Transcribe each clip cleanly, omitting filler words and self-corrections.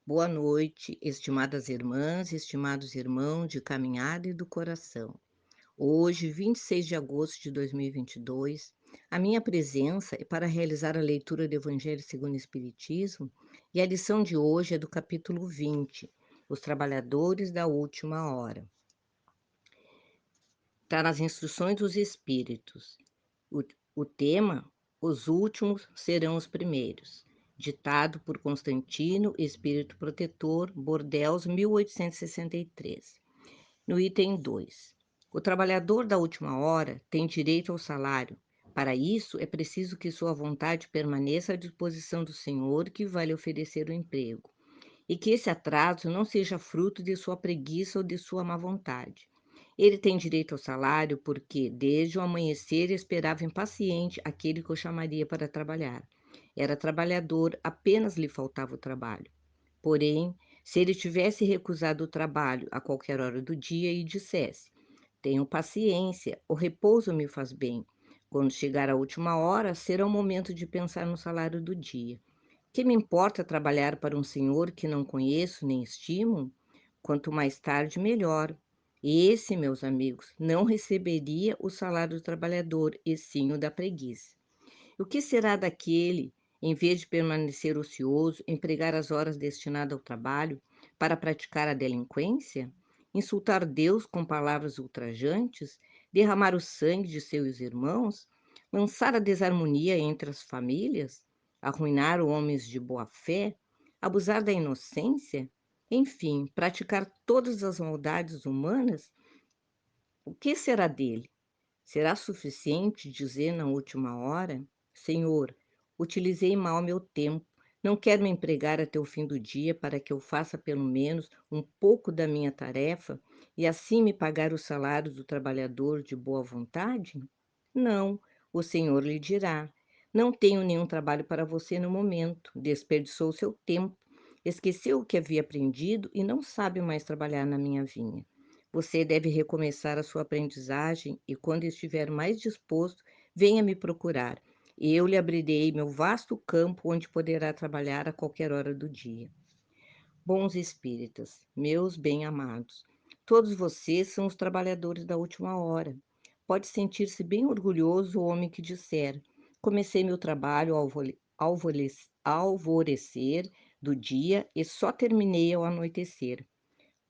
Boa noite, estimadas irmãs, estimados irmãos de caminhada e do coração. Hoje, 26 de agosto de 2022, a minha presença é para realizar a leitura do Evangelho segundo o Espiritismo e a lição de hoje é do capítulo 20, Os Trabalhadores da Última Hora. Está nas instruções dos Espíritos. O, o tema, Os Últimos Serão os Primeiros. Ditado por Constantino, Espírito Protetor, Bordeaux, 1863. No item 2. O trabalhador da última hora tem direito ao salário. Para isso, é preciso que sua vontade permaneça à disposição do Senhor que vai lhe oferecer o emprego, e que esse atraso não seja fruto de sua preguiça ou de sua má vontade. Ele tem direito ao salário porque, desde o amanhecer, esperava impaciente aquele que o chamaria para trabalhar. Era trabalhador, apenas lhe faltava o trabalho. Porém, se ele tivesse recusado o trabalho a qualquer hora do dia e dissesse: tenho paciência, o repouso me faz bem. Quando chegar a última hora, será o momento de pensar no salário do dia. Que me importa trabalhar para um senhor que não conheço nem estimo? Quanto mais tarde, melhor. Esse, meus amigos, não receberia o salário do trabalhador, e sim o da preguiça. O que será daquele, em vez de permanecer ocioso, empregar as horas destinadas ao trabalho para praticar a delinquência? Insultar Deus com palavras ultrajantes? Derramar o sangue de seus irmãos? Lançar a desarmonia entre as famílias? Arruinar homens de boa fé? Abusar da inocência? Enfim, praticar todas as maldades humanas? O que será dele? Será suficiente dizer na última hora: Senhor, utilizei mal meu tempo, não quero me empregar até o fim do dia para que eu faça pelo menos um pouco da minha tarefa e assim me pagar o salário do trabalhador de boa vontade? Não, o Senhor lhe dirá: não tenho nenhum trabalho para você no momento, desperdiçou seu tempo, esqueceu o que havia aprendido e não sabe mais trabalhar na minha vinha. Você deve recomeçar a sua aprendizagem e, quando estiver mais disposto, venha me procurar. Eu lhe abrirei meu vasto campo onde poderá trabalhar a qualquer hora do dia. Bons espíritas, meus bem-amados, todos vocês são os trabalhadores da última hora. Pode sentir-se bem orgulhoso o homem que disser: comecei meu trabalho ao alvorecer do dia e só terminei ao anoitecer.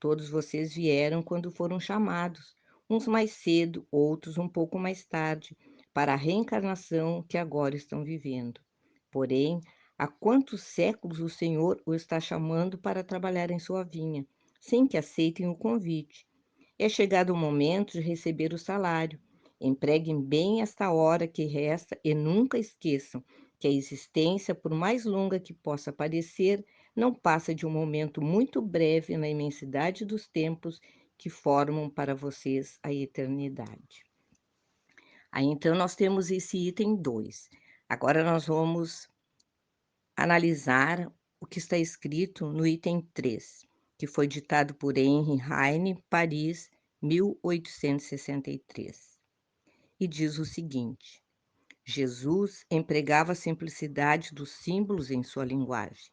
Todos vocês vieram quando foram chamados, uns mais cedo, outros um pouco mais tarde, para a reencarnação que agora estão vivendo. Porém, há quantos séculos o Senhor o está chamando para trabalhar em sua vinha, sem que aceitem o convite? É chegado o momento de receber o salário. Empreguem bem esta hora que resta e nunca esqueçam que a existência, por mais longa que possa parecer, não passa de um momento muito breve na imensidade dos tempos que formam para vocês a eternidade. Aí então nós temos esse item 2. Agora nós vamos analisar o que está escrito no item 3, que foi ditado por Henri Heine, Paris, 1863. E diz o seguinte: Jesus empregava a simplicidade dos símbolos em sua linguagem.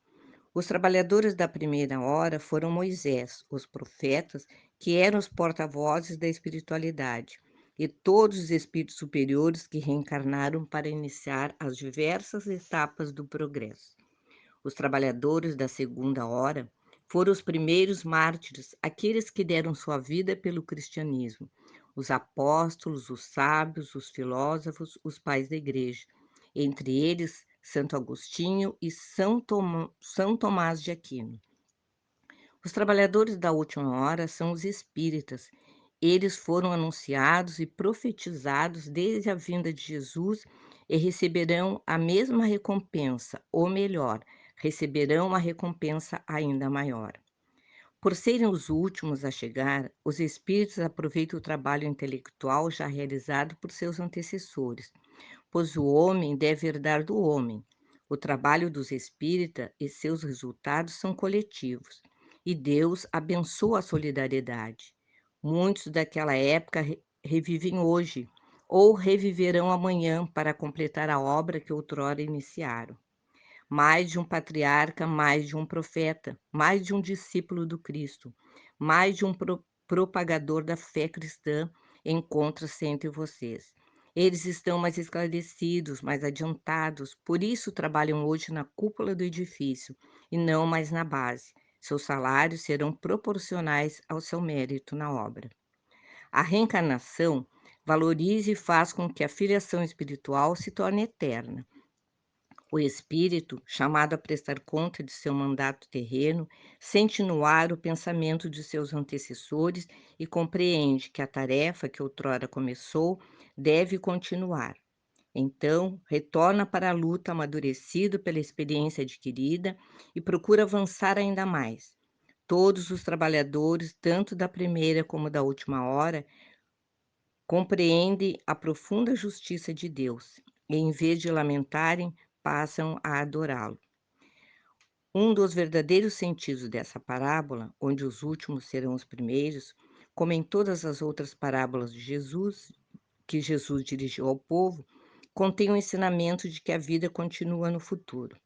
Os trabalhadores da primeira hora foram Moisés, os profetas, que eram os porta-vozes da espiritualidade, e todos os espíritos superiores que reencarnaram para iniciar as diversas etapas do progresso. Os trabalhadores da segunda hora foram os primeiros mártires, aqueles que deram sua vida pelo cristianismo, os apóstolos, os sábios, os filósofos, os pais da igreja, entre eles Santo Agostinho e São Tomás de Aquino. Os trabalhadores da última hora são os espíritas. Eles foram anunciados e profetizados desde a vinda de Jesus e receberão a mesma recompensa, ou melhor, receberão uma recompensa ainda maior. Por serem os últimos a chegar, os espíritos aproveitam o trabalho intelectual já realizado por seus antecessores, pois o homem deve herdar do homem. O trabalho dos espíritas e seus resultados são coletivos, e Deus abençoa a solidariedade. Muitos daquela época revivem hoje, ou reviverão amanhã para completar a obra que outrora iniciaram. mais de um patriarca, mais de um profeta, mais de um discípulo do Cristo, mais de um propagador da fé cristã encontra-se entre vocês. Eles estão mais esclarecidos, mais adiantados, por isso trabalham hoje na cúpula do edifício e não mais na base. Seus salários serão proporcionais ao seu mérito na obra. A reencarnação valoriza e faz com que a filiação espiritual se torne eterna. O espírito, chamado a prestar conta de seu mandato terreno, sente no ar o pensamento de seus antecessores e compreende que a tarefa que outrora começou deve continuar. Então, retorna para a luta amadurecido pela experiência adquirida e procura avançar ainda mais. Todos os trabalhadores, tanto da primeira como da última hora, compreendem a profunda justiça de Deus e, em vez de lamentarem, passam a adorá-lo. Um dos verdadeiros sentidos dessa parábola, onde os últimos serão os primeiros, como em todas as outras parábolas de Jesus, que Jesus dirigiu ao povo, contém o ensinamento de que a vida continua no futuro.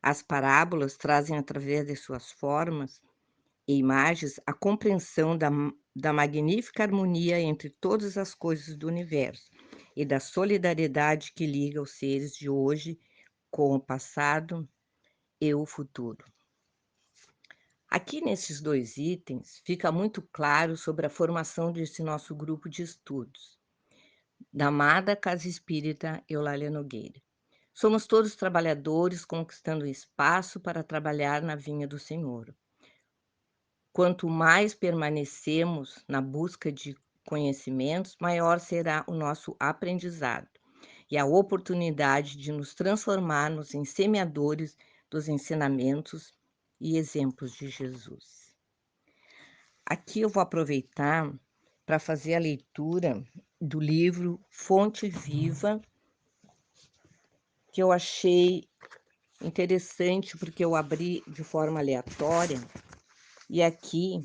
As parábolas trazem, através de suas formas e imagens, a compreensão da magnífica harmonia entre todas as coisas do universo e da solidariedade que liga os seres de hoje com o passado e o futuro. Aqui nesses dois itens fica muito claro sobre a formação desse nosso grupo de estudos, da amada Casa Espírita Eulália Nogueira. Somos todos trabalhadores conquistando espaço para trabalhar na vinha do Senhor. Quanto mais permanecemos na busca de conhecimentos, maior será o nosso aprendizado e a oportunidade de nos transformarmos em semeadores dos ensinamentos e exemplos de Jesus. Aqui eu vou aproveitar para fazer a leitura do livro Fonte Viva, que eu achei interessante porque eu abri de forma aleatória, e aqui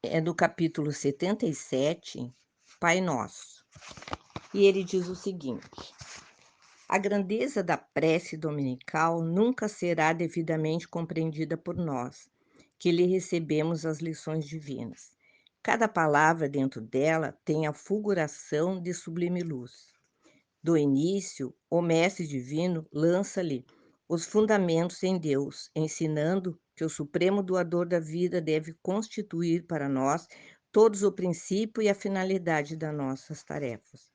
é do capítulo 77, Pai Nosso. E ele diz o seguinte: a grandeza da prece dominical nunca será devidamente compreendida por nós, que lhe recebemos as lições divinas. Cada palavra dentro dela tem a fulguração de sublime luz. Do início, o Mestre Divino lança-lhe os fundamentos em Deus, ensinando que o Supremo Doador da vida deve constituir para nós todos o princípio e a finalidade das nossas tarefas.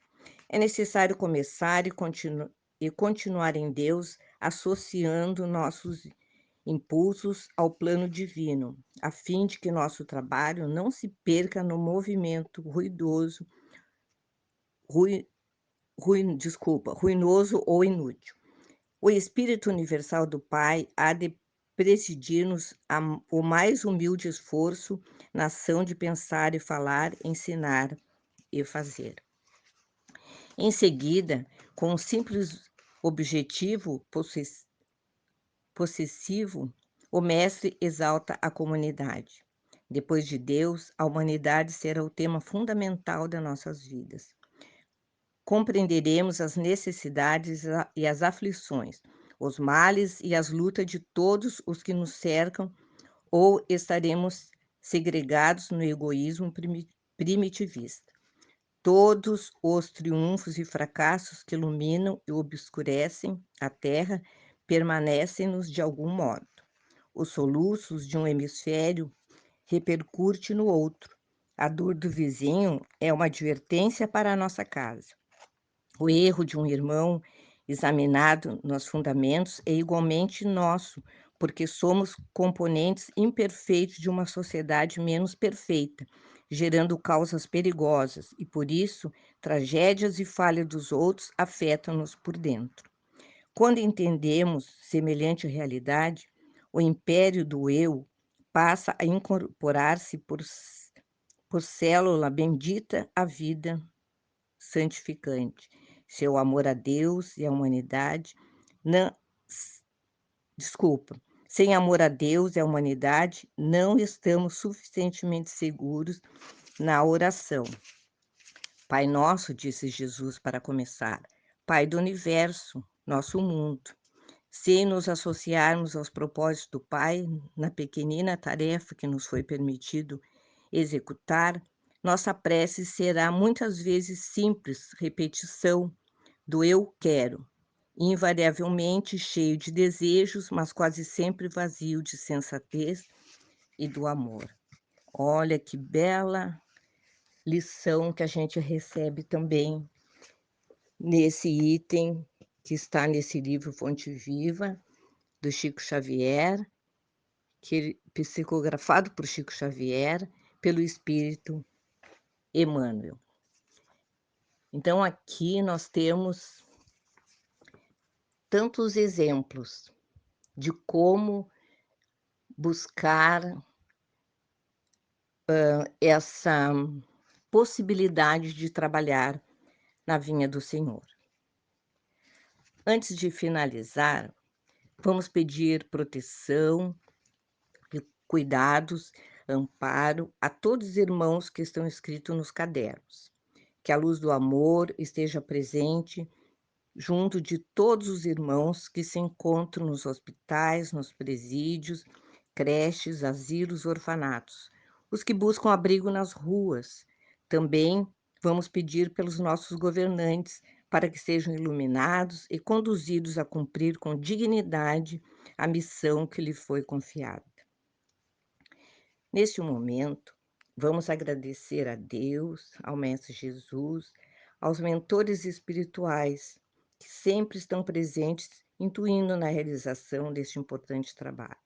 É necessário começar e continuar em Deus, associando nossos impulsos ao plano divino, a fim de que nosso trabalho não se perca no movimento ruinoso ou inútil. O Espírito Universal do Pai há de presidir-nos o mais humilde esforço na ação de pensar e falar, ensinar e fazer. Em seguida, com um simples objetivo possessivo, o Mestre exalta a comunidade. Depois de Deus, a humanidade será o tema fundamental das nossas vidas. Compreenderemos as necessidades e as aflições, os males e as lutas de todos os que nos cercam, ou estaremos segregados no egoísmo primitivista. Todos os triunfos e fracassos que iluminam e obscurecem a terra permanecem-nos de algum modo. Os soluços de um hemisfério repercute no outro. A dor do vizinho é uma advertência para a nossa casa. O erro de um irmão examinado nos fundamentos é igualmente nosso, porque somos componentes imperfeitos de uma sociedade menos perfeita, gerando causas perigosas, e por isso tragédias e falhas dos outros afetam-nos por dentro. Quando entendemos semelhante realidade, o império do eu passa a incorporar-se por célula bendita à vida santificante. Seu amor a Deus e à humanidade não, sem amor a Deus e à humanidade, não estamos suficientemente seguros na oração. Pai nosso, disse Jesus para começar, Pai do universo, nosso mundo. sem nos associarmos aos propósitos do Pai na pequenina tarefa que nos foi permitido executar, nossa prece será muitas vezes simples repetição do eu quero, invariavelmente cheio de desejos, mas quase sempre vazio de sensatez e do amor. Olha que bela lição que a gente recebe também nesse item que está nesse livro Fonte Viva, do Chico Xavier, psicografado por Chico Xavier, pelo Espírito Emmanuel. Então, aqui nós temos tantos exemplos de como buscar essa possibilidade de trabalhar na vinha do Senhor. Antes de finalizar, vamos pedir proteção, cuidados, amparo a todos os irmãos que estão escritos nos cadernos. Que a luz do amor esteja presente junto de todos os irmãos que se encontram nos hospitais, nos presídios, creches, asilos, orfanatos, os que buscam abrigo nas ruas. Também vamos pedir pelos nossos governantes para que sejam iluminados e conduzidos a cumprir com dignidade a missão que lhe foi confiada. Neste momento, vamos agradecer a Deus, ao Mestre Jesus, aos mentores espirituais que sempre estão presentes, intuindo na realização deste importante trabalho.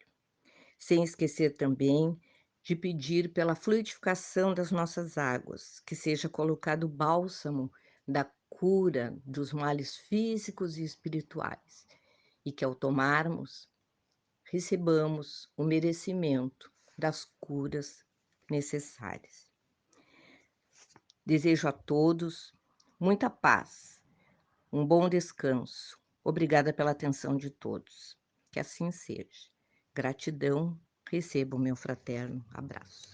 Sem esquecer também de pedir pela fluidificação das nossas águas, que seja colocado o bálsamo da cura dos males físicos e espirituais, e que ao tomarmos, recebamos o merecimento das curas necessárias. Desejo a todos muita paz, um bom descanso. Obrigada pela atenção de todos. Que assim seja. Gratidão, receba o meu fraterno abraço.